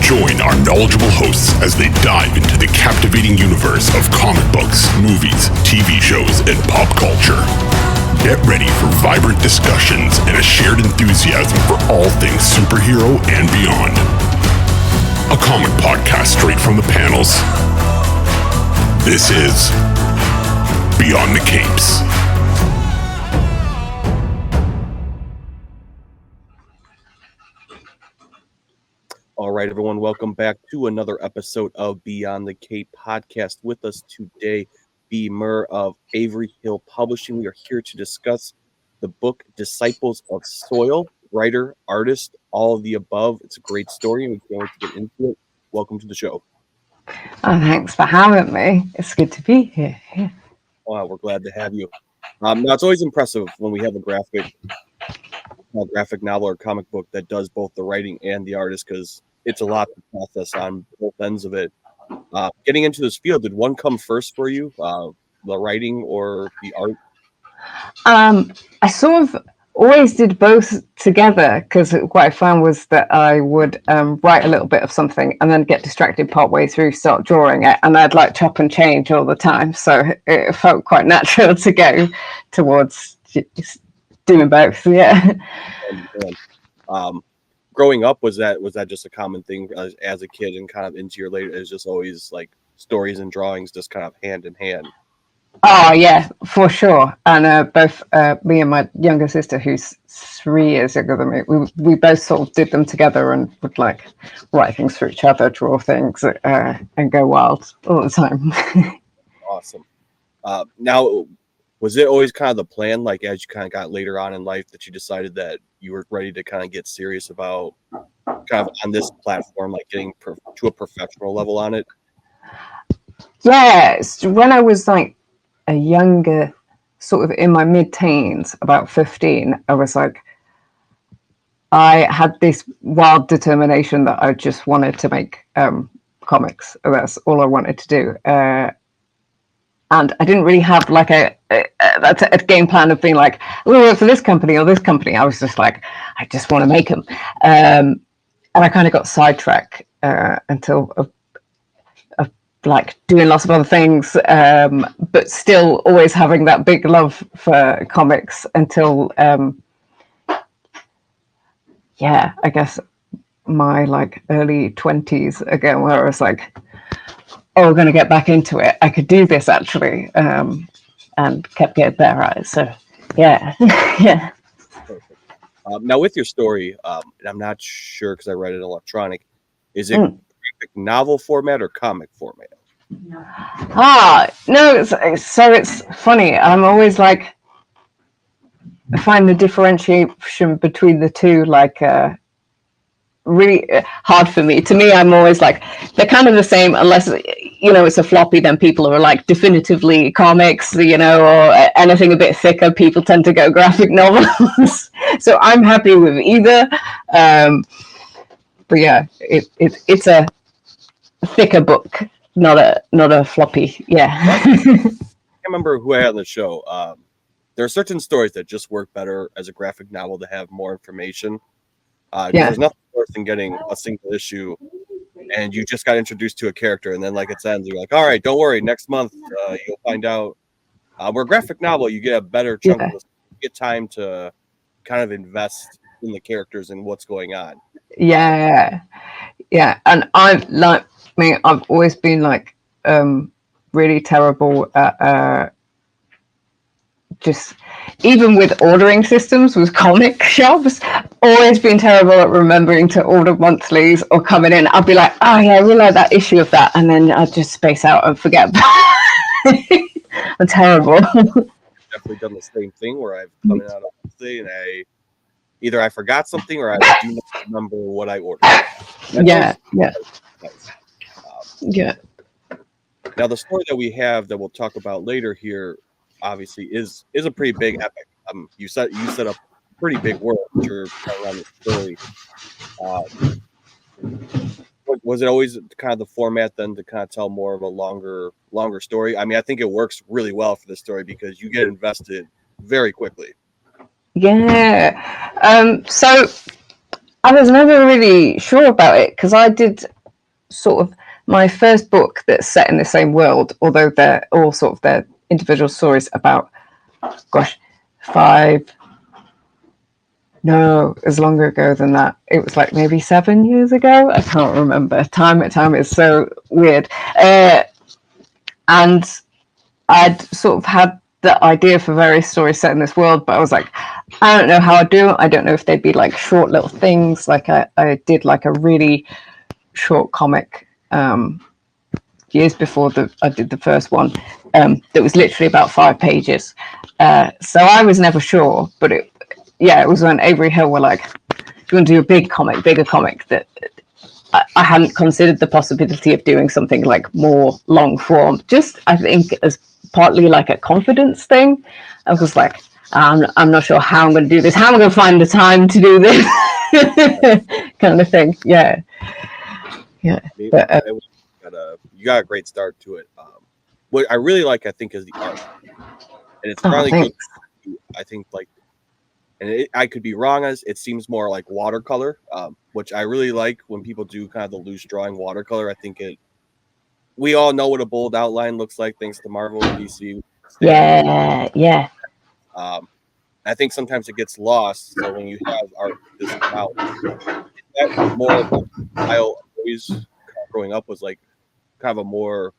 Join our knowledgeable hosts as they dive into the captivating universe of comic books, movies, TV shows, and pop culture. Get ready for vibrant discussions and a shared enthusiasm for all things superhero and beyond. A comic podcast straight from the panels. This is Beyond the Capes. All right, everyone, welcome back to another episode of Beyond the Cape podcast. With us today, B Mure of Avery Hills Publishing. We are here to discuss the book Disciples of Soil, writer, artist, all of the above. It's a great story, and we can't wait to get into it. Welcome to the show. Oh, thanks for having me. It's good to be here. Yeah. Wow, we're glad to have you. Now, it's always impressive when we have a graphic novel or comic book that does both the writing and the artist, because it's a lot to process on both ends of it. Getting into this field, did one come first for you, the writing or the art? I sort of always did both together, because what I found was that I would write a little bit of something and then get distracted partway through, start drawing it, and I'd like chop and change all the time. So it felt quite natural to go towards just doing both. Yeah. Growing up, was that just a common thing as a kid, and kind of into your later? It's just always like stories and drawings, just kind of hand in hand. Oh yeah, for sure. And both me and my younger sister, who's 3 years younger than me, we both sort of did them together and would like write things for each other, draw things, and go wild all the time. Awesome. Now, was it always kind of the plan, like as you kind of got later on in life, that you decided that you were ready to kind of get serious about kind of on this platform, like getting to a professional level on it? Yeah, when I was like a younger, sort of in my mid-teens, about 15, I was like, I had this wild determination that I just wanted to make comics. That's all I wanted to do. And I didn't really have like a game plan of being like, we'll work for this company or this company. I was just like, I just want to make them. And I kind of got sidetracked until like doing lots of other things, but still always having that big love for comics until, I guess my like early 20s again, where I was like, oh, we're going to get back into it. I could do this actually, and kept getting better at it. So, yeah. Yeah. Perfect. Now, with your story, and I'm not sure because I read it electronic, is it graphic novel format or comic format? No, it's funny. I'm always like, I find the differentiation between the two like really hard for me. To me, I'm always like, they're kind of the same, unless it's a floppy, then people are like definitively comics, or anything a bit thicker, people tend to go graphic novels. So I'm happy with either, but yeah, it's a thicker book, not a floppy. Yeah. I can't remember who I had on the show. There are certain stories that just work better as a graphic novel to have more information. There's nothing worse than getting a single issue and you just got introduced to a character, and then like it ends, you're like, all right, don't worry, next month you'll find out. Where graphic novel, you get a better chunk of this. You get time to kind of invest in the characters and what's going on. Yeah. And I've always been like really terrible at just even with ordering systems with comic shops, always been terrible at remembering to order monthlies or coming in. I'll be like, oh yeah, I really like that issue of that, and then I'll just space out and forget. I'm terrible. I've definitely done the same thing where I've come out of monthly and I forgot something or I do not remember what I ordered. Yeah. Now the story that we have that we'll talk about later here, obviously, is a pretty big epic. You set up pretty big work around the story. Was it always kind of the format then to kind of tell more of a longer story? I mean, I think it works really well for this story because you get invested very quickly. Yeah. So I was never really sure about it because I did sort of my first book that's set in the same world, although they're all sort of their individual stories about, gosh, it's longer ago than that. It was like maybe 7 years ago. I can't remember. Time is so weird. And I'd sort of had the idea for various stories set in this world, but I was like, I don't know how I'd do it. I don't know if they'd be like short little things. Like I did like a really short comic years before I did the first one that was literally about 5 pages. So I was never sure, but it was when Avery Hill were like, you want to do a bigger comic that I hadn't considered the possibility of doing something like more long form, just I think as partly like a confidence thing. I was like, I'm not sure how I'm going to do this, how am I going to find the time to do this kind of thing. Yeah. But, you got a great start to it. What I really like, I think, is the art, and it's probably good. I think like, and I could be wrong, as it seems more like watercolor, which I really like when people do kind of the loose drawing watercolor. I think we all know what a bold outline looks like thanks to Marvel and DC. Yeah. I think sometimes it gets lost. So when you have art this out, that more of a style always growing up was like kind of a more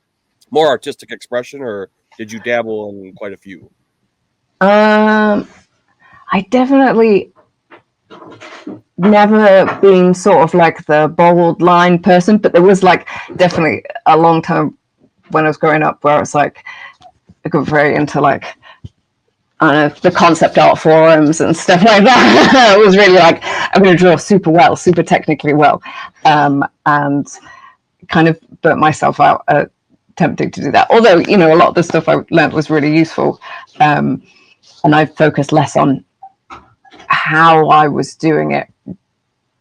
artistic expression, or did you dabble in quite a few? I definitely never been sort of like the bold line person, but there was like definitely a long time when I was growing up where I was like, I got very into like, I don't know, the concept art forums and stuff like that. It was really like, I'm going to draw super technically well, and kind of burnt myself out attempting to do that. Although, you know, a lot of the stuff I learned was really useful, and I focused less on how I was doing it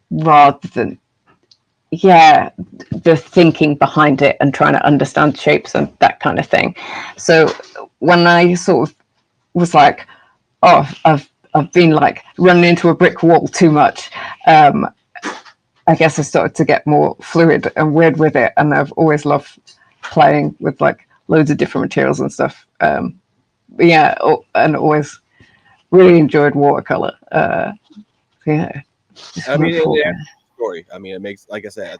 rather than the thinking behind it and trying to understand shapes and that kind of thing. So when I sort of was like, oh, I've been like running into a brick wall too much, I guess I started to get more fluid and weird with it, and I've always loved playing with like loads of different materials and stuff. And always really enjoyed watercolor. I mean, story. I mean, it makes, like I said,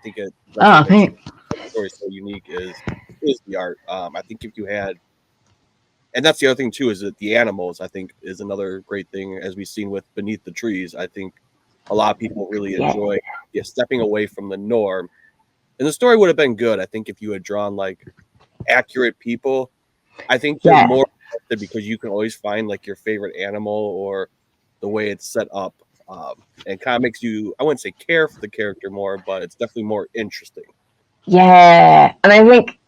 I think story so unique is the art. I think if you had, and that's the other thing too, is that the animals, I think, is another great thing, as we've seen with Beneath the Trees. I think a lot of people really enjoy stepping away from the norm, and the story would have been good, I think, if you had drawn like accurate people. I think you're more because you can always find like your favorite animal or the way it's set up. And kind of makes you, I wouldn't say care for the character more, but it's definitely more interesting. Yeah, and I think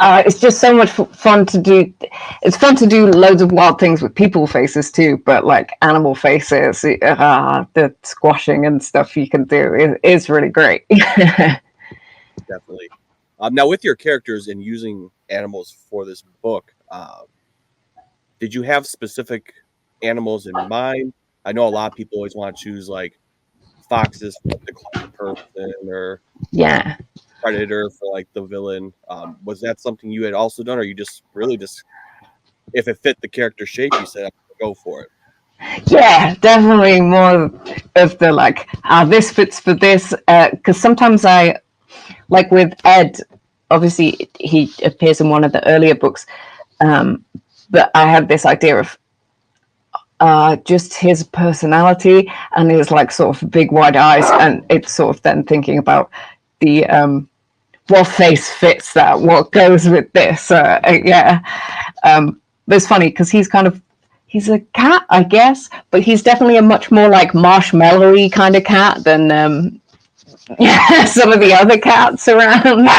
it's just so much fun to do. It's fun to do loads of wild things with people faces too, but like animal faces, the squashing and stuff you can do is really great. Definitely. Now, with your characters and using animals for this book, did you have specific animals in mind? I know a lot of people always want to choose like foxes for like, the clever person, or predator for like the villain. Was that something you had also done, or you just really just, if it fit the character shape, you said, go for it? Yeah, definitely more of the like, this fits for this, because sometimes I, like with Ed, obviously he appears in one of the earlier books, but I had this idea of just his personality and his like sort of big wide eyes, and it's sort of then thinking about the what face fits that, what goes with this. But it's funny because he's a cat, I guess, but he's definitely a much more like marshmallowy kind of cat than some of the other cats around.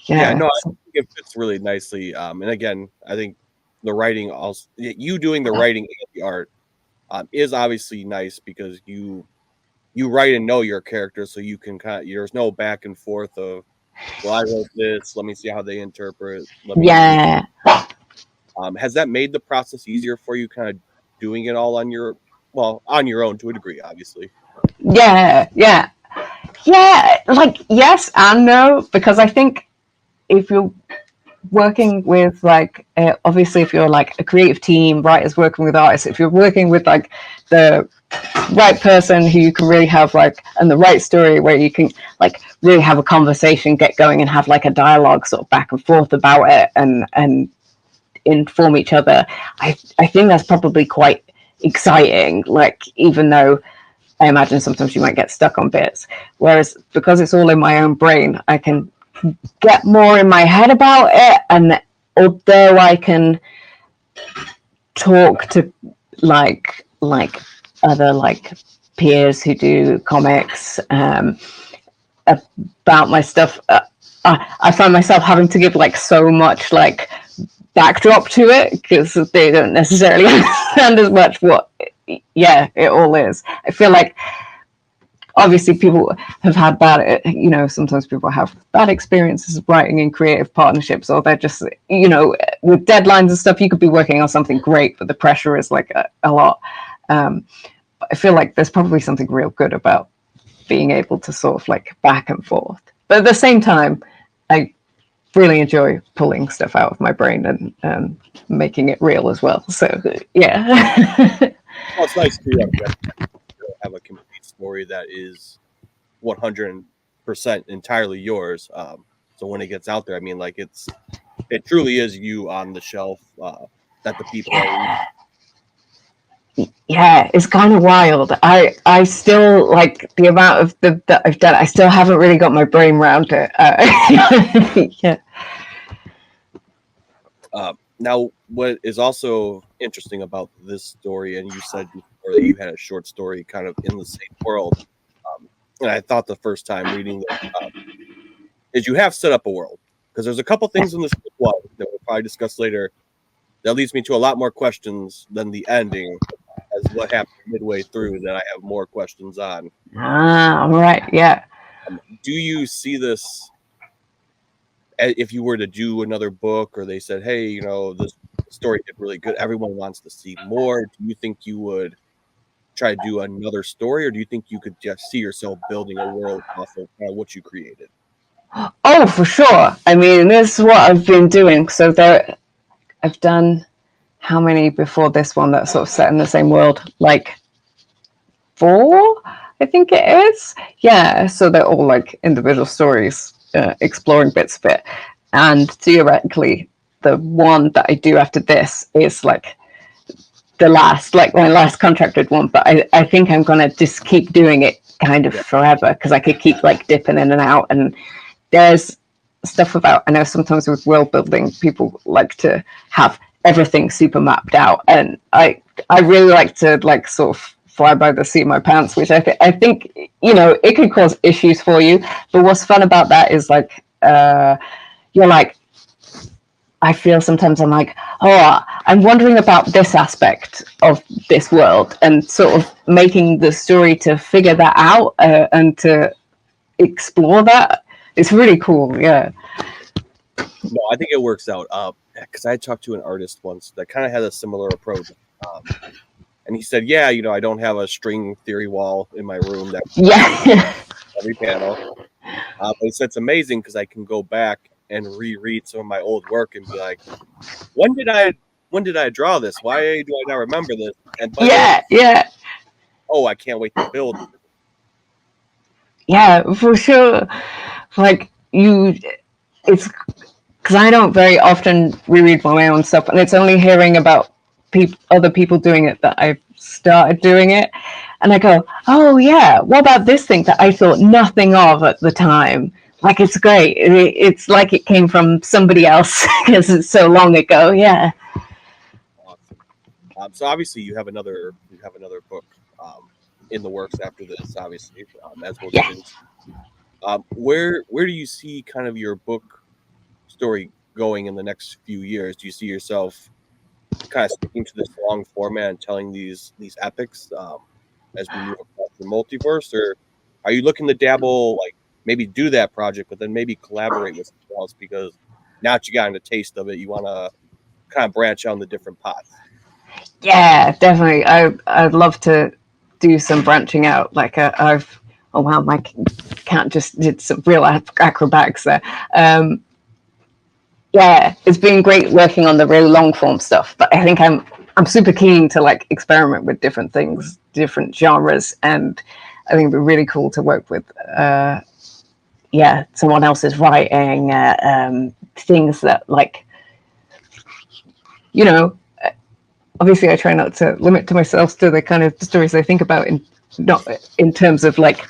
No, I think it fits really nicely. And again, I think the writing, also you doing the writing and the art, is obviously nice because you write and know your character, so you can there's no back and forth of, well, I wrote this, let me see how they interpret. Has that made the process easier for you, kind of doing it all on your own to a degree, obviously? Yeah, yeah, yeah. Like yes and no, because I think if you're working with like obviously if you're like a creative team, writers working with artists, if you're working with like the right person who you can really have like and the right story where you can like really have a conversation get going and have like a dialogue sort of back and forth about it and inform each other, I think that's probably quite exciting, like even though I imagine sometimes you might get stuck on bits, whereas because it's all in my own brain I can get more in my head about it, and although I can talk to like other like peers who do comics about my stuff, I find myself having to give like so much like backdrop to it because they don't necessarily understand as much what it all is. I feel like obviously people have had bad, sometimes people have bad experiences of writing in creative partnerships, or they're just, with deadlines and stuff, you could be working on something great, but the pressure is like a lot. I feel like there's probably something real good about being able to sort of like back and forth. But at the same time, I really enjoy pulling stuff out of my brain and making it real as well. So, yeah. Well, it's nice to have a complete story that is 100% entirely yours. So when it gets out there, I mean, like it truly is you on the shelf that the people are reading. Yeah, it's kind of wild. I still like the amount of that I've done. I still haven't really got my brain around it. Yeah. Now, what is also interesting about this story, and you said before that you had a short story kind of in the same world, and I thought the first time reading this, is you have set up a world, because there's a couple things in this book that we'll probably discuss later that leads me to a lot more questions than the ending, as what happened midway through that I have more questions on. All right. Yeah. Do you see this if you were to do another book, or they said, hey, this story did really good, everyone wants to see more, do you think you would try to do another story, or do you think you could just see yourself building a world off of kind of what you created? Oh, for sure. I mean, this is what I've been doing. So I've done how many before this one that's sort of set in the same world? Like 4, I think it is. Yeah. So they're all like individual stories, exploring bits of it. And theoretically, the one that I do after this is like the last, like my last contracted one. But I think I'm going to just keep doing it kind of forever, because I could keep like dipping in and out. And there's stuff about, I know sometimes with world building, people like to have everything super mapped out. And I really like to like sort of fly by the seat of my pants, which I think, it could cause issues for you. But what's fun about that is like, you're like, I feel sometimes I'm like, oh, I'm wondering about this aspect of this world, and sort of making the story to figure that out and to explore that. It's really cool. Yeah. No, I think it works out. Because I talked to an artist once that kind of had a similar approach. And he said, yeah, I don't have a string theory wall in my room that every panel. But he said it's amazing because I can go back and reread some of my old work and be like, when did I draw this? Why do I not remember this? And yeah. Oh, I can't wait to build. Yeah, for sure. Like it's because I don't very often reread my own stuff, and it's only hearing about other people doing it that I've started doing it, and I go, oh yeah, what about this thing that I thought nothing of at the time? Like it's great. It's like it came from somebody else because it's so long ago. Yeah. Awesome. So obviously you have another book in the works after this. Obviously, as we'll get into. Where do you see kind of your book story going in the next few years? Do you see yourself kind of sticking to this long format and telling these epics as we move across the multiverse, or are you looking to dabble, like maybe do that project, but then maybe collaborate with someone else, because now that you got a taste of it, you want to kind of branch out in the different pots? Yeah, definitely. I'd love to do some branching out. Like oh wow, my cat just did some real acrobatics there. Yeah, it's been great working on the really long form stuff, but I think I'm super keen to like experiment with different things, different genres, and I think it'd be really cool to work with someone else's writing, things that, like, obviously I try not to limit to myself to the kind of stories I think about, not in terms of like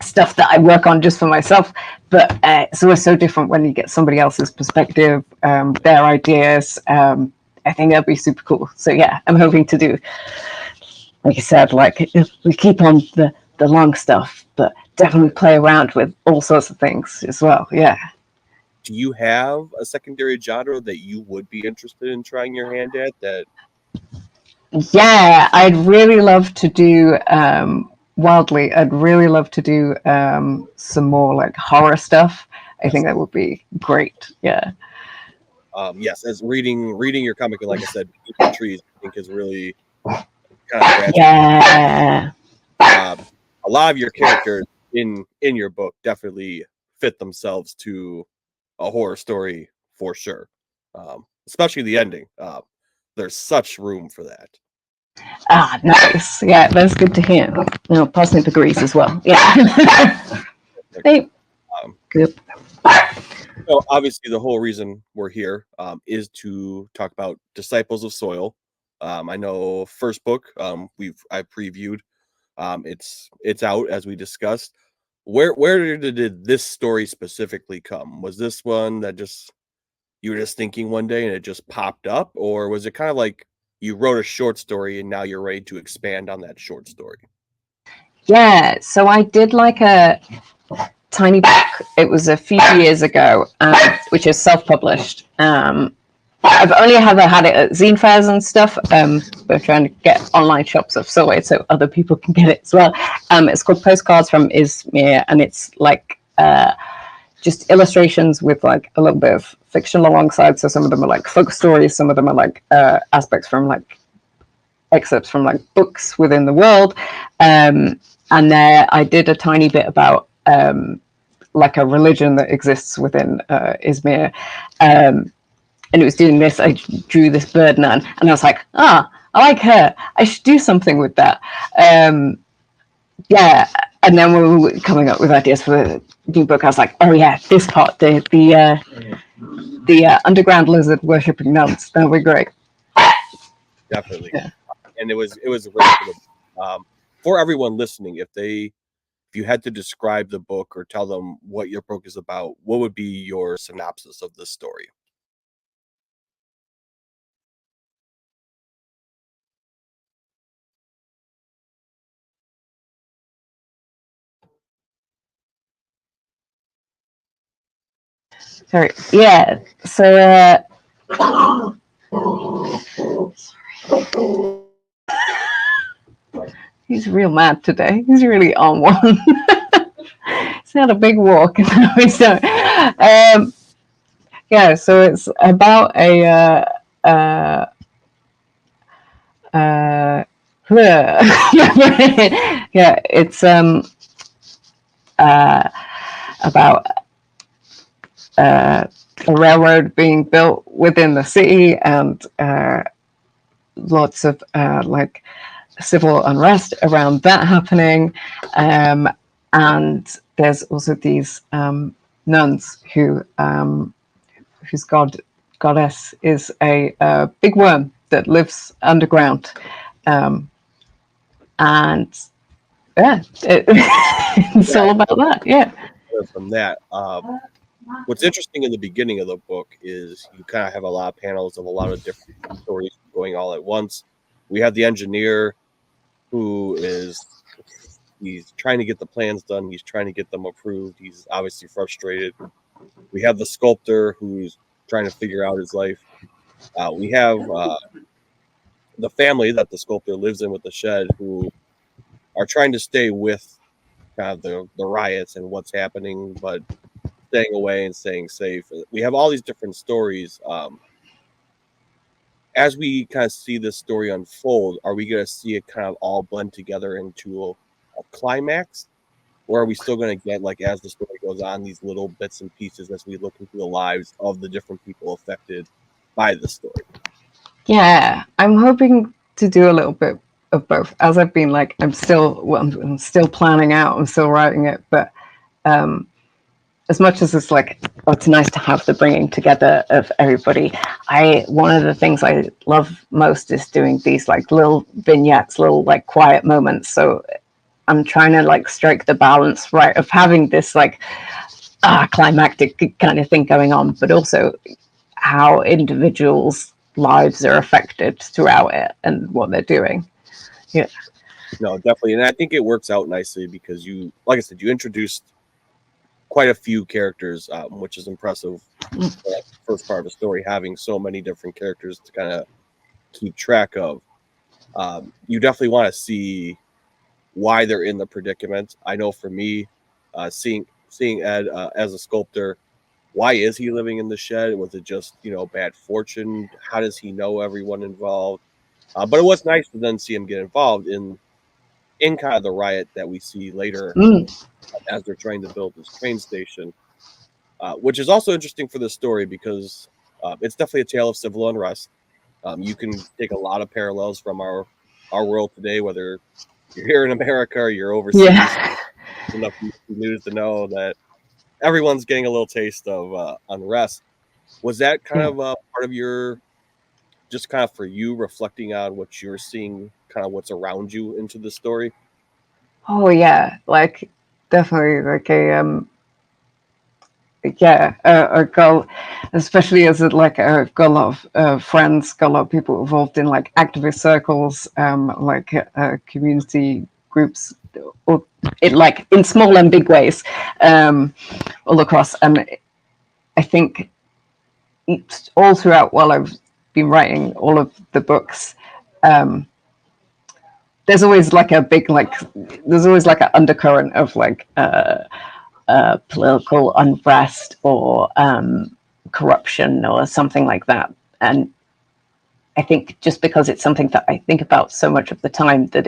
stuff that I work on just for myself, but it's always so different when you get somebody else's perspective, their ideas. I think that'd be super cool. So yeah, I'm hoping to do, like I said, like if we keep on the long stuff, but definitely play around with all sorts of things as well. Yeah. Do you have a secondary genre that you would be interested in trying your hand at? That I'd really love to do wildly. I'd really love to do some more like horror stuff. I think that would be great. Yeah. Yes, as reading your comic, and like I said, the trees, I think is really kind of scratching. Yeah. A lot of your characters in your book definitely fit themselves to a horror story for sure. Especially the ending. There's such room for that. Ah, nice. Yeah, that's good to hear. No, Parsnip agrees as well. Yeah. Hey. Good. So obviously the whole reason we're here is to talk about Disciples of Soil. I know first book I previewed. It's out as we discussed. Where did this story specifically come? Was this one that just you were just thinking one day and it just popped up, or was it kind of like you wrote a short story and now you're ready to expand on that short story? Yeah, so I did like a tiny book. It was a few years ago, which is self-published. I've only ever had it at zine fairs and stuff. We're trying to get online shops of so other people can get it as well. It's called Postcards from Izmir, and it's like just illustrations with like a little bit of fiction alongside. So some of them are like folk stories, some of them are like aspects from like excerpts from like books within the world. And there I did a tiny bit about like a religion that exists within Izmir. And it was doing this. I drew this bird nun, and I was like, I like her. I should do something with that. Yeah. And then when we were coming up with ideas for the new book, I was like, oh yeah, this part, the underground lizard worshipping nuns. That'll be great. Definitely. Yeah. And it was really for everyone listening. If you had to describe the book or tell them what your book is about, what would be your synopsis of this story? Sorry. Yeah. So he's real mad today. He's really on one. He's had a big walk. Yeah, so it's about a yeah, it's about a railroad being built within the city, and lots of like civil unrest around that happening, and there's also these nuns whose goddess is a big worm that lives underground, and yeah, it's all about that. Yeah. From that, what's interesting in the beginning of the book is you kind of have a lot of panels of a lot of different stories going all at once. We have the engineer he's trying to get the plans done. He's trying to get them approved. He's obviously frustrated. We have the sculptor who's trying to figure out his life. We have the family that the sculptor lives in with the shed, who are trying to stay with kind of the riots and what's happening, but staying away and staying safe. We have all these different stories, as we kind of see this story unfold, are we going to see it kind of all blend together into a climax? Or are we still going to get, like, as the story goes on, these little bits and pieces as we look into the lives of the different people affected by the story? Yeah, I'm hoping to do a little bit of both. As I've been like, I'm still planning out, I'm still writing it, but as much as it's like, oh, it's nice to have the bringing together of everybody. One of the things I love most is doing these like little vignettes, little like quiet moments. So I'm trying to like strike the balance right of having this like climactic kind of thing going on, but also how individuals' lives are affected throughout it and what they're doing. Yeah. No, definitely. And I think it works out nicely because you, like I said, you introduced quite a few characters, which is impressive. The first part of the story, having so many different characters to kind of keep track of. You definitely want to see why they're in the predicament. I know for me, seeing Ed as a sculptor, why is he living in the shed? Was it just, bad fortune? How does he know everyone involved? But it was nice to then see him get involved in kind of the riot that we see later as they're trying to build this train station, which is also interesting for this story because it's definitely a tale of civil unrest. You can take a lot of parallels from our world today, whether you're here in America or you're overseas. Yeah. Enough news to know that everyone's getting a little taste of unrest. Was that kind of part of your, just kind of for you, reflecting on what you're seeing, kind of what's around you into the story? Oh yeah, like definitely like a girl, especially as like I've got a lot of friends, got a lot of people involved in like activist circles, like community groups, or it like in small and big ways, all across. And I think all throughout while I've been writing all of the books, there's always like a big there's always like an undercurrent of like political unrest or corruption or something like that. And I think just because it's something that I think about so much of the time that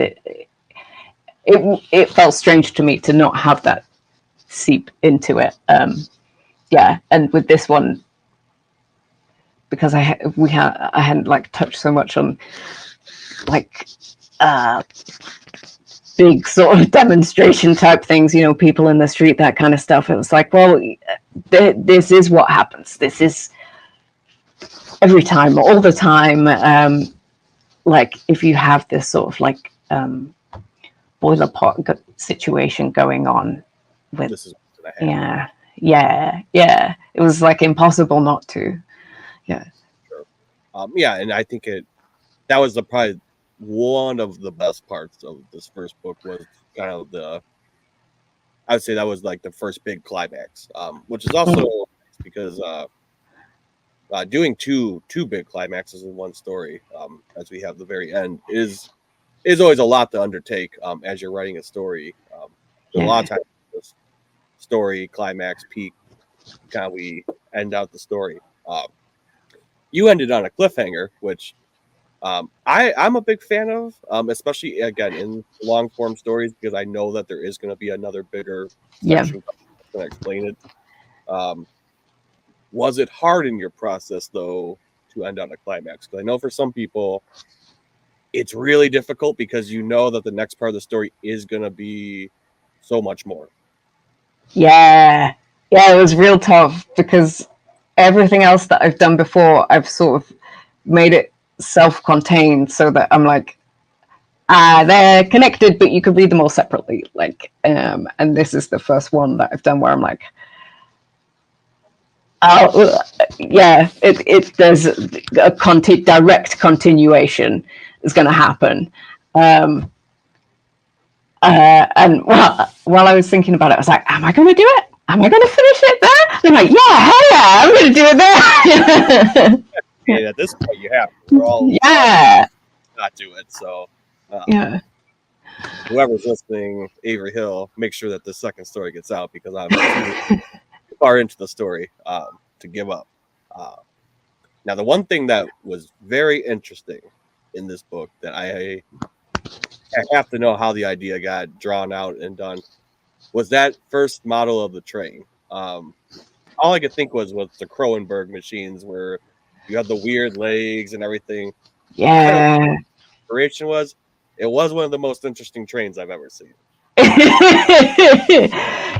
it felt strange to me to not have that seep into it. And with this one, because I hadn't like touched so much on like big sort of demonstration type things, people in the street, that kind of stuff. It was like, well, this is what happens. This is every time, all the time. Like if you have this sort of like boiler pot situation going on with, This is what's gonna happen. yeah. It was like impossible not to. Yeah. Sure. And I think that was probably one of the best parts of this first book was kind of I would say that was like the first big climax, which is also nice because doing two big climaxes in one story, as we have the very end, is always a lot to undertake as you're writing a story. A lot of times, this story climax peak, kind of we end out the story. You ended on a cliffhanger, which I'm a big fan of, especially again in long form stories because I know that there is going to be another bigger section that's going to explain it. Was it hard in your process though to end on a climax? Because I know for some people it's really difficult because you know that the next part of the story is going to be so much more. Yeah, it was real tough because everything else that I've done before, I've sort of made it self-contained so that I'm like, they're connected, but you could read them all separately. Like, and this is the first one that I've done where I'm like, oh, yeah, there's a direct continuation is going to happen. And while I was thinking about it, I was like, am I going to do it? Am I going to finish it there? And I'm like, yeah, hell yeah, I'm going to do it there. And at this point, you have to. We're all not do it. So, whoever's listening, Avery Hill, make sure that the second story gets out because I'm too far into the story to give up. Now, the one thing that was very interesting in this book that I have to know how the idea got drawn out and done was that first model of the train. All I could think was the Cronenberg machines, where you have the weird legs and everything. Yeah. Inspiration was, it was one of the most interesting trains I've ever seen.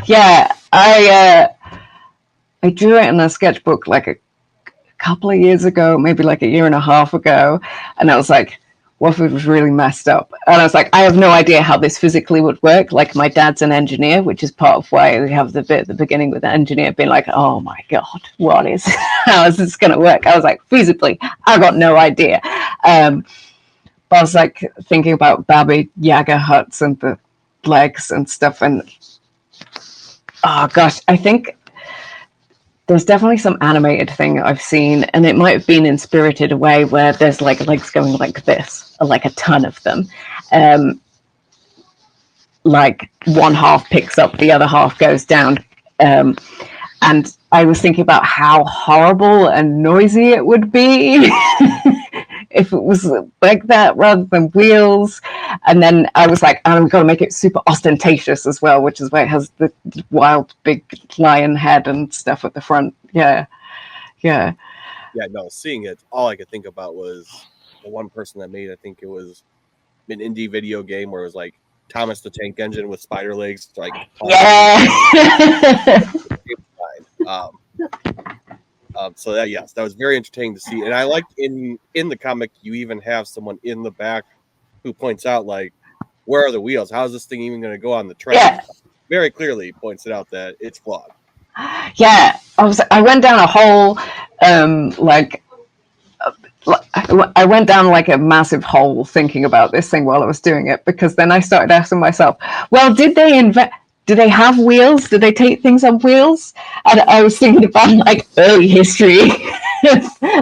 Yeah, I drew it in a sketchbook like a couple of years ago, maybe like a year and a half ago, and I was like, what if it was really messed up? And I was like, I have no idea how this physically would work. Like, my dad's an engineer, which is part of why we have the bit at the beginning with the engineer being like, oh my god, how is this gonna work? I was like, feasibly, I got no idea. But I was like thinking about Baba Yaga huts and the legs and stuff, and oh gosh, I think there's definitely some animated thing I've seen, and it might have been in Spirited Away, where there's like legs going like this, or like a ton of them. Like one half picks up, the other half goes down. And I was thinking about how horrible and noisy it would be if it was like that rather than wheels. And then I was like, oh, we've got to make it super ostentatious as well, which is why it has the wild big lion head and stuff at the front. Yeah. No, seeing it, all I could think about was the one person that made, I think it was an indie video game where it was like Thomas the Tank Engine with spider legs, like so that, yes, that was very entertaining to see. And I liked in the comic, you even have someone in the back who points out, like, where are the wheels? How is this thing even going to go on the track? Yeah. Very clearly points it out that it's flawed. Yeah, I went down a hole, I went down like a massive hole thinking about this thing while I was doing it, because then I started asking myself, well, did they have wheels? Did they take things on wheels? And I was thinking about like early history,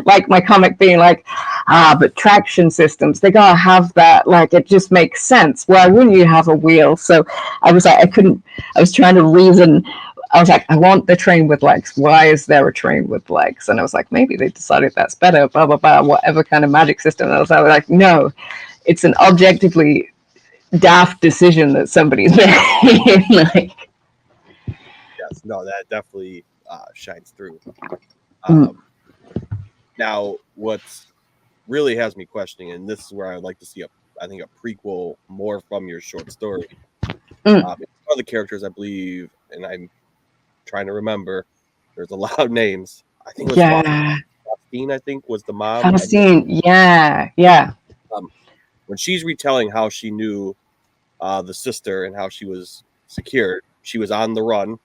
like my comic being like, but traction systems, they gotta have that. Like, it just makes sense. Why wouldn't you have a wheel? So I was like, I was trying to reason. I was like, I want the train with legs. Why is there a train with legs? And I was like, maybe they decided that's better, blah, blah, blah, whatever kind of magic system. And I was like, no, it's an objectively daft decision that somebody's made. Like, yes, no, that definitely shines through. Now, what really has me questioning, and this is where I'd like to see I think a prequel more from your short story. One of the characters, I believe, and I'm trying to remember, there's a lot of names. I think it was Faustine, I think, was the mom. Faustine, yeah. When she's retelling how she knew the sister and how she was secured, she was on the run.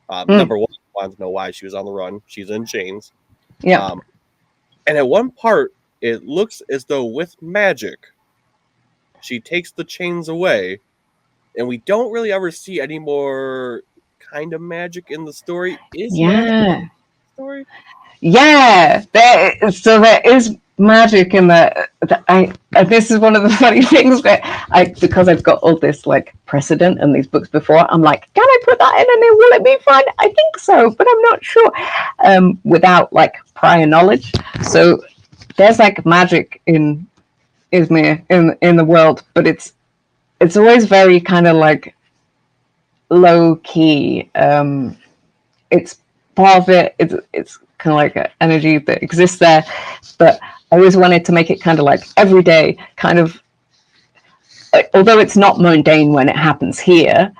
Number one, I wanted to know why she was on the run. She's in chains. Yeah. And at one part, it looks as though with magic, she takes the chains away, and we don't really ever see any more kind of magic in the story. Story? Yeah, there is magic in that. This is one of the funny things where because I've got all this like precedent in these books before, I'm like, can I put that in and then will it be fun? I think so, but I'm not sure. Without like prior knowledge, so there's like magic in Izmir in the world, but it's always very kind of like low key. It's part of it. It's kind of like an energy that exists there, but I always wanted to make it kind of like everyday, kind of. Although it's not mundane when it happens here,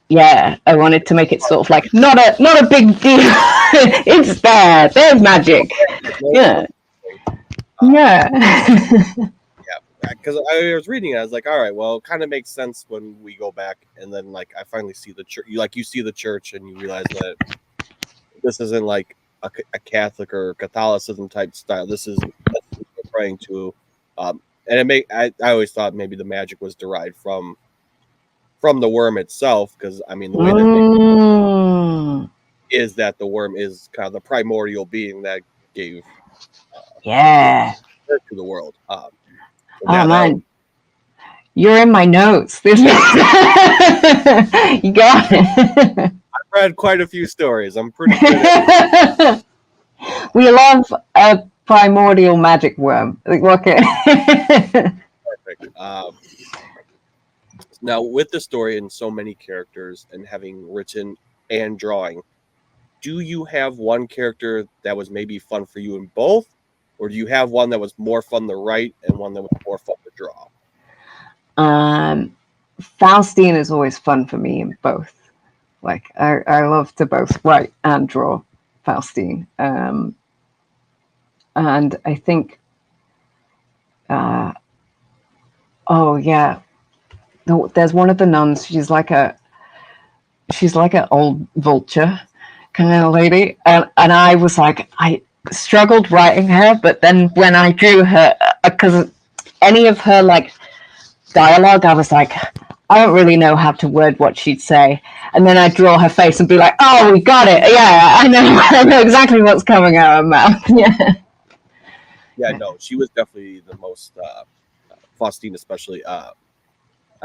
yeah, I wanted to make it sort of like not a big deal. It's there. There's magic. Yeah. Because I was reading it, I was like, all right, well, it kind of makes sense when we go back, and then like I finally see the church. You see the church, and you realize that this isn't like a Catholic or Catholicism type style. This is what we're praying to, and I always thought maybe the magic was derived from the worm itself, because I mean the way that is that the worm is kind of the primordial being that gave birth to the world. Oh man, you're in my notes. You got it. I've read quite a few stories. I'm pretty good at it. We love a primordial magic worm. Like, okay. Perfect. Now, with the story and so many characters and having written and drawing, do you have one character that was maybe fun for you in both? Or do you have one that was more fun to write and one that was more fun to draw? Faustine is always fun for me in both. Like, I love to both write and draw Faustine. And I think, oh yeah, there's one of the nuns. She's like an old vulture kind of lady, and I was like, I struggled writing her, but then when I drew her, because any of her like dialogue, I was like, I don't really know how to word what she'd say, and then I'd draw her face and be like, oh, we got it, yeah, I know exactly what's coming out of her mouth. Yeah, no, she was definitely the most Faustine, especially. I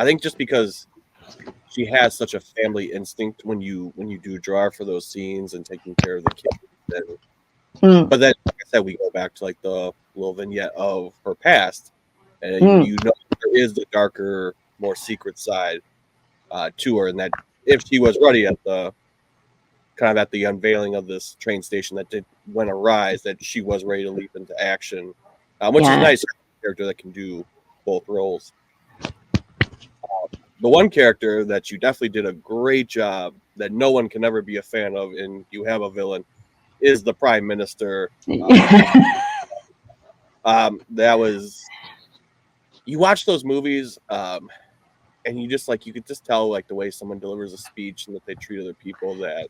think just because she has such a family instinct when you do draw her for those scenes and taking care of the kids. But then, like I said, we go back to like the little vignette of her past, and you know there is the darker, more secret side to her, and that if she was ready at the unveiling of this train station that went awry, that she was ready to leap into action, which is nice. A character that can do both roles. The one character that you definitely did a great job that no one can ever be a fan of, and you have a villain, is the Prime Minister. That was, you watch those movies, and you just like, you could just tell like the way someone delivers a speech and that they treat other people, that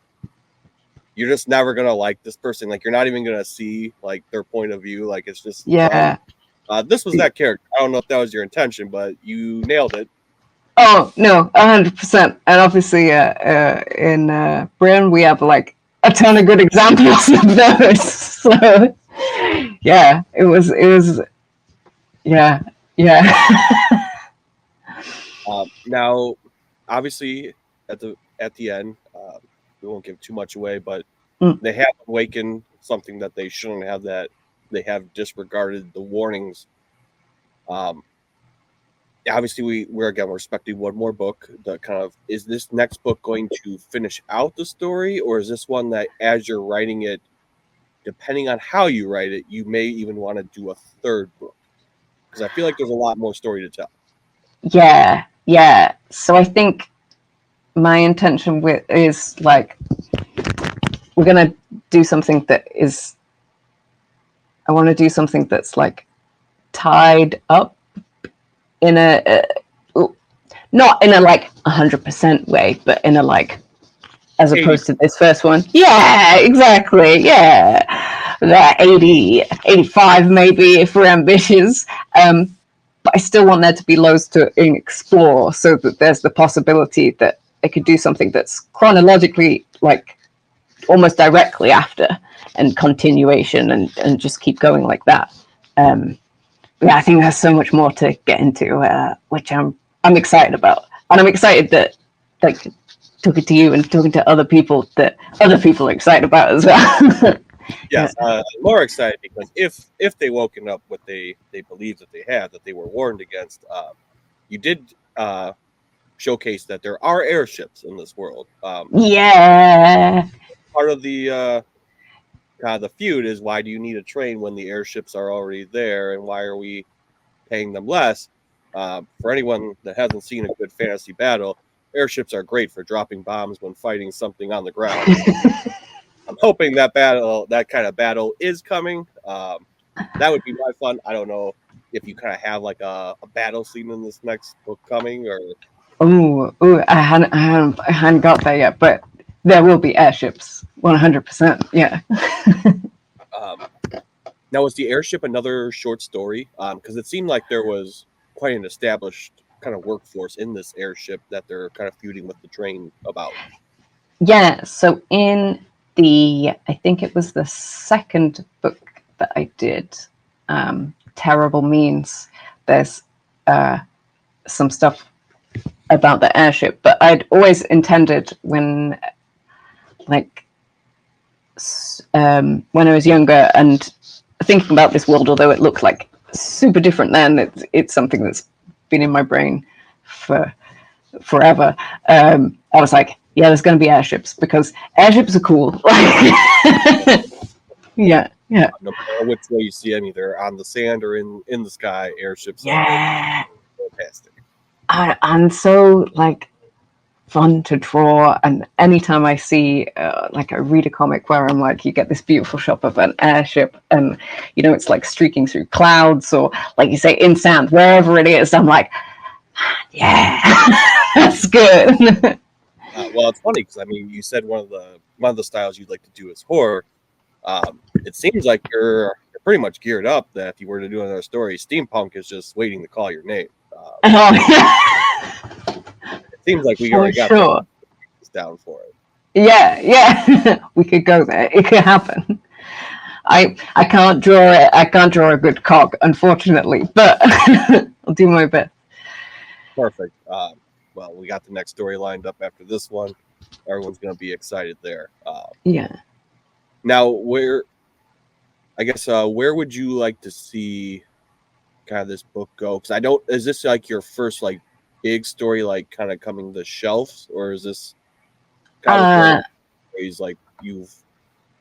you're just never gonna like this person. Like, you're not even gonna see like their point of view. Like, it's just this was that character. I don't know if that was your intention, but you nailed it. Oh no, 100%. And obviously, in Britain, we have like a ton of good examples of those. So yeah, it was, yeah. Now, obviously, at the end, we won't give too much away, but they have awakened something that they shouldn't have. That they have disregarded the warnings. Obviously, we're expecting one more book. The kind of, is this next book going to finish out the story, or is this one that as you're writing it, depending on how you write it, you may even want to do a third book? Because I feel like there's a lot more story to tell. Yeah. So I think my intention is like, we're gonna do something that is, I want to do something that's like tied up in a not in a like 100% way, but in a like, as opposed to this first one. Yeah, exactly. Yeah, that 80, 85 maybe if we're ambitious. But I still want there to be loads to explore, so that there's the possibility that I could do something that's chronologically like almost directly after, and continuation, and just keep going like that. Yeah, I think there's so much more to get into, which I'm excited about, and I'm excited that like talking to you and talking to other people that other people are excited about as well. Yes, I'm more excited because if they woken up what they believe that they had, that they were warned against, you did showcase that there are airships in this world. Yeah. Part of the feud is, why do you need a train when the airships are already there, and why are we paying them less? For anyone that hasn't seen a good fantasy battle, airships are great for dropping bombs when fighting something on the ground. I'm hoping that kind of battle is coming. That would be my fun. I don't know if you kind of have like a battle scene in this next book coming, or. I hadn't got there yet, but there will be airships, 100%. Yeah. Now, was the airship another short story? Because it seemed like there was quite an established kind of workforce in this airship that they're kind of feuding with the train about. Yeah. So in I think it was the second book that I did, Terrible Means, there's some stuff about the airship, but I'd always intended, when like when I was younger and thinking about this world, although it looked like super different then, it's something that's been in my brain for forever. I was like, yeah, there's going to be airships because airships are cool. Yeah. No matter which way you see them, either on the sand or in the sky, airships are fantastic. And so like fun to draw, and anytime I see like I read a comic where I'm like, you get this beautiful shot of an airship and it's like streaking through clouds, or like you say in sand, wherever it is, I'm like, yeah, that's good. Well, it's funny because I mean, you said one of the styles you'd like to do is horror. It seems like you're pretty much geared up that if you were to do another story, steampunk is just waiting to call your name. It seems like we already got down for it. Yeah, we could go there. It could happen. I can't draw it. I can't draw a good cock, unfortunately, but I'll do my best. Perfect. Well, we got the next story lined up after this one. Everyone's going to be excited there. Yeah. Now, where would you like to see kind of this book go? Because is this like your first like big story like kind of coming to shelves, or is this kind of one of those like you've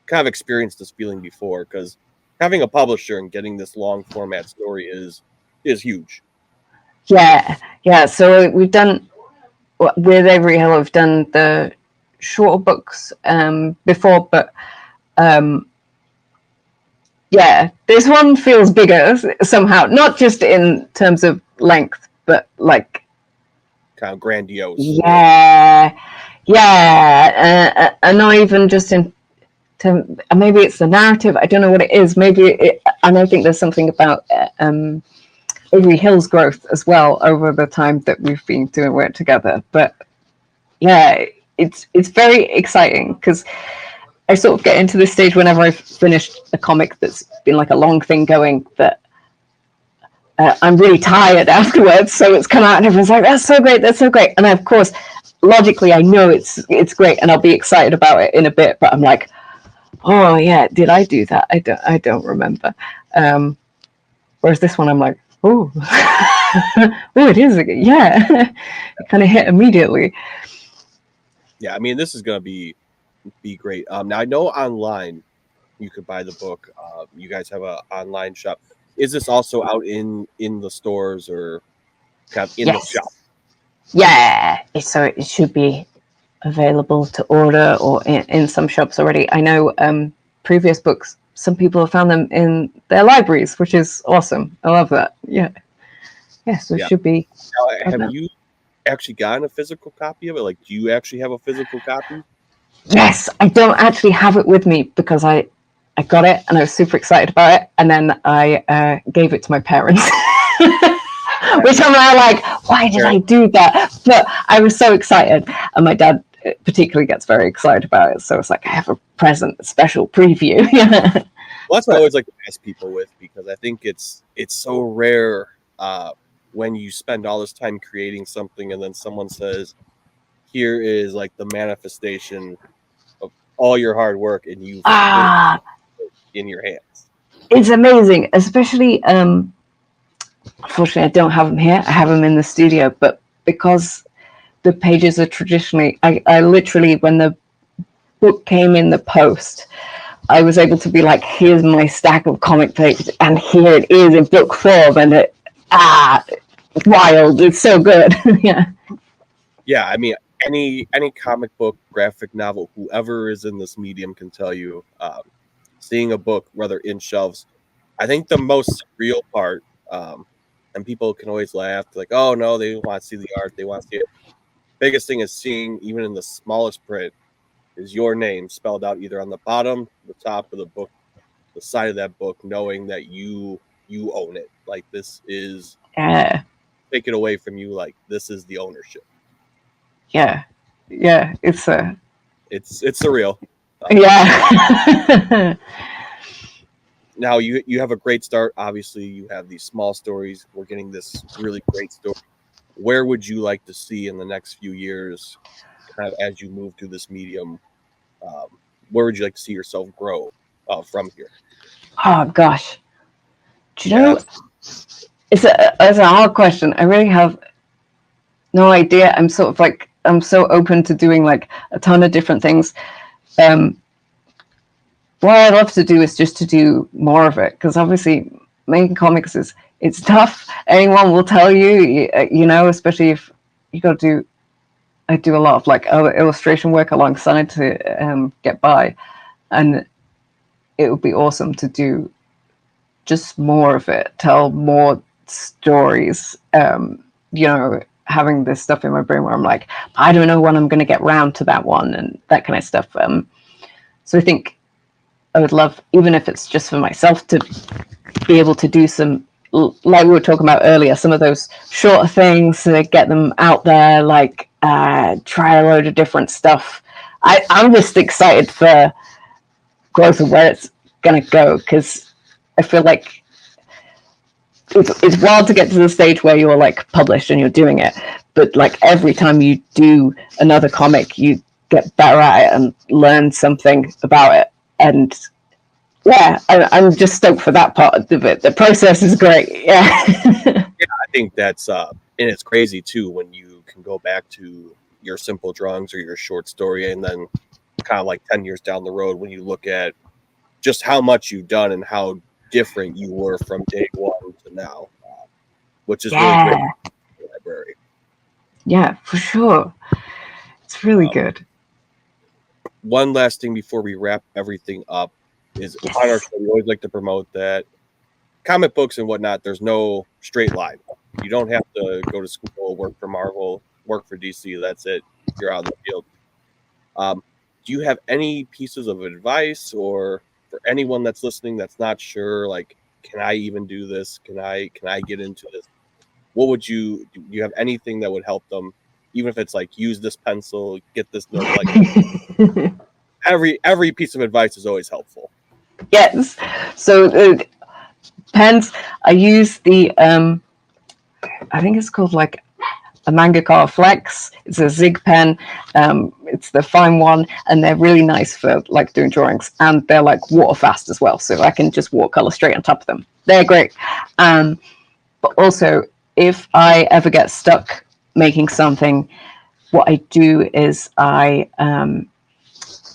kind of experienced this feeling before? Because having a publisher and getting this long format story is huge. Yeah. So we've done with Avery Hill. We've done the shorter books before, but yeah, this one feels bigger somehow. Not just in terms of length, but like kind of grandiose. Yeah, and not even just maybe it's the narrative. I don't know what it is. And I think there's something about Avery Hill's growth as well over the time that we've been doing work together. But yeah, it's very exciting because I sort of get into this stage whenever I've finished a comic that's been like a long thing going that I'm really tired afterwards. So it's come out and everyone's like, that's so great. And of course, logically, I know it's great and I'll be excited about it in a bit, but I'm like, oh yeah, did I do that? I don't remember. Whereas this one, I'm like, oh, oh, it is. Yeah, it kind of hit immediately. Yeah, I mean, this is going to be great. Now I know online you could buy the book. You guys have an online shop. Is this also out in the stores or kind of in the shop? Yeah, so it should be available to order or in some shops already. I know previous books, some people have found them in their libraries, which is awesome. I love that. Yeah, so it should be. Now, have you actually gotten a physical copy of it? Like, do you actually have a physical copy? Yes, I don't actually have it with me because I got it and I was super excited about it, and then I gave it to my parents. Which I'm now like, why did I do that? But I was so excited, and my dad particularly gets very excited about it. So it's like I have a present, a special preview. Well, that's what I always like to ask people with, because I think it's so rare when you spend all this time creating something and then someone says, "Here is like the manifestation of all your hard work," and you in your hands. It's amazing, especially. Unfortunately, I don't have them here. I have them in the studio, but because the pages are traditionally, I literally, when the book came in the post, I was able to be like, here's my stack of comic pages, and here it is in book form, and it's wild. It's so good. Yeah, I mean, any comic book, graphic novel, whoever is in this medium can tell you, seeing a book, whether in shelves, I think the most real part, and people can always laugh, like, oh no, they want to see the art, they want to see it. Biggest thing is seeing, even in the smallest print, is your name spelled out either on the bottom, the top of the book, the side of that book, knowing that you own it. Like, this is take it away from you. Like, this is the ownership. Yeah, it's surreal. Yeah. Now you have a great start. Obviously, you have these small stories. We're getting this really great story. Where would you like to see in the next few years, kind of as you move through this medium? where would you like to see yourself grow from here? Oh gosh, do you know? It's a hard question. I really have no idea. I'm so open to doing like a ton of different things. What I love to do is just to do more of it, because obviously making comics it's tough. Anyone will tell you, especially if you got to do. I do a lot of like illustration work alongside to get by, and it would be awesome to do just more of it, tell more stories. Having this stuff in my brain where I'm like, I don't know when I'm going to get round to that one and that kind of stuff. So I think I would love, even if it's just for myself, to be able to do some, like we were talking about earlier, some of those shorter things to get them out there, like try a load of different stuff. I'm just excited for growth of where it's going to go, because I feel like it's wild to get to the stage where you're like published and you're doing it, but like every time you do another comic, you get better at it and learn something about it. And yeah, I'm just stoked for that part of it. The process is great. Yeah. I think that's and it's crazy too when you can go back to your simple drawings or your short story, and then kind of like 10 years down the road when you look at just how much you've done and how different you were from day one to now, which is really great in the library. Yeah, for sure. It's really good. One last thing before we wrap everything up is on our show, we always like to promote that comic books and whatnot, there's no straight line. You don't have to go to school, work for Marvel, work for DC. That's it. You're out in the field. Do you have any pieces of advice, or for anyone that's listening that's not sure, like, can I even do this? Can I get into this? What would do you have anything that would help them, even if it's like use this pencil, get this note, like every piece of advice is always helpful. Yes. So pens, I use the I think it's called like a Mangaka Flex. It's a Zig pen. It's the fine one, and they're really nice for like doing drawings, and they're like water fast as well, so I can just watercolor straight on top of them. They're great. But also, if I ever get stuck making something, what I do is if I'm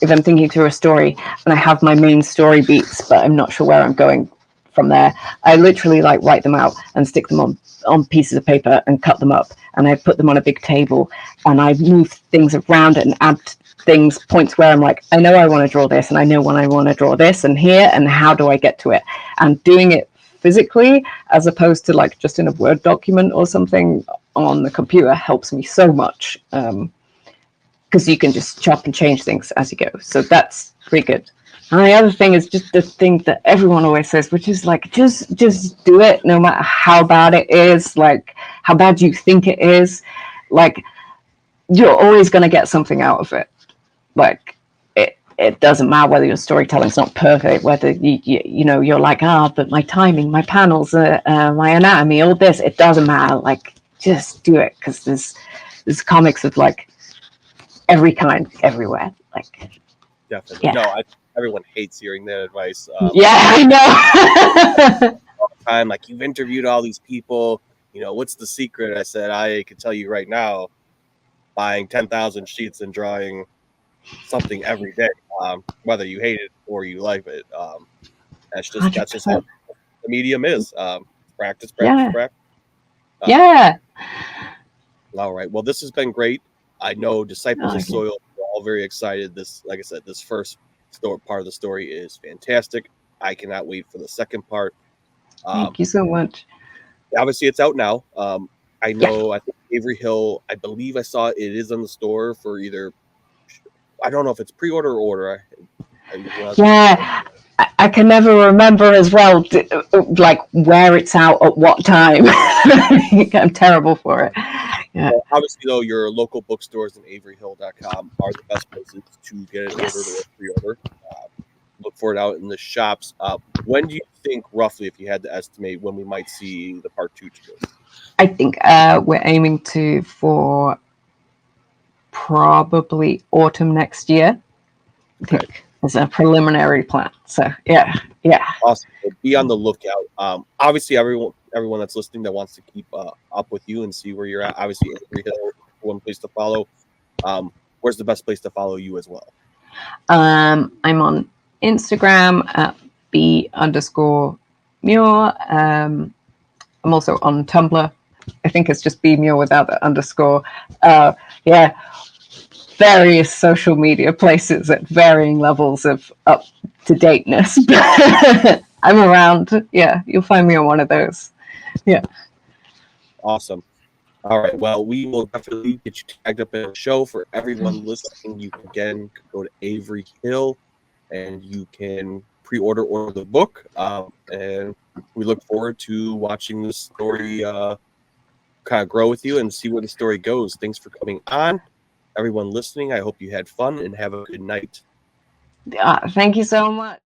thinking through a story and I have my main story beats, but I'm not sure where I'm going from there, I literally like write them out and stick them on pieces of paper and cut them up, and I put them on a big table, and I move things around and add points where I'm like, I know I want to draw this, and I know when I want to draw this and here, and how do I get to it? And doing it physically as opposed to like just in a Word document or something on the computer helps me so much, because you can just chop and change things as you go. So that's pretty good. And the other thing is just the thing that everyone always says, which is like, just do it, no matter how bad it is, like how bad you think it is. Like, you're always going to get something out of it. Like, it doesn't matter whether your storytelling's not perfect, whether you're like, but my timing, my panels, my anatomy, all this, it doesn't matter. Like, just do it, because there's comics of like every kind everywhere. Like, definitely. Yeah. No, everyone hates hearing that advice. I know. All the time, like, you've interviewed all these people, what's the secret? I said, I can tell you right now, buying 10,000 sheets and drawing something every day, whether you hate it or you like it. That's just how the medium is. Practice. Yeah. All right. Well, this has been great. I know Disciples of Soil, we're all very excited. This, like I said, this first part of the story is fantastic. I cannot wait for the second part. Thank you so much. Obviously, it's out now. I know, I think Avery Hill, I believe I saw it is in the store for either, I don't know if it's pre-order or order. I can never remember as well, like where it's out at what time. I'm terrible for it. Yeah. Well, obviously, though, your local bookstores and averyhill.com are the best places to get it ordered or pre-order. Look for it out in the shops. When do you think, roughly, if you had to estimate, when we might see the part 2 to this? I think we're aiming for probably autumn next year. I think as a preliminary plan. So yeah. Awesome. So be on the lookout. Obviously, everyone that's listening that wants to keep up with you and see where you're at. Obviously, Avery Hill, one place to follow. Where's the best place to follow you as well? I'm on Instagram at B_Mure. I'm also on Tumblr. I think it's just B Mure without the underscore. Yeah, various social media places at varying levels of up to dateness. I'm around. Yeah, you'll find me on one of those. Yeah. Awesome. All right. Well, we will definitely get you tagged up in a show. For everyone listening, you can again go to Avery Hill and you can order the book. And we look forward to watching this story kind of grow with you and see where the story goes. Thanks for coming on. Everyone listening, I hope you had fun and have a good night. Thank you so much.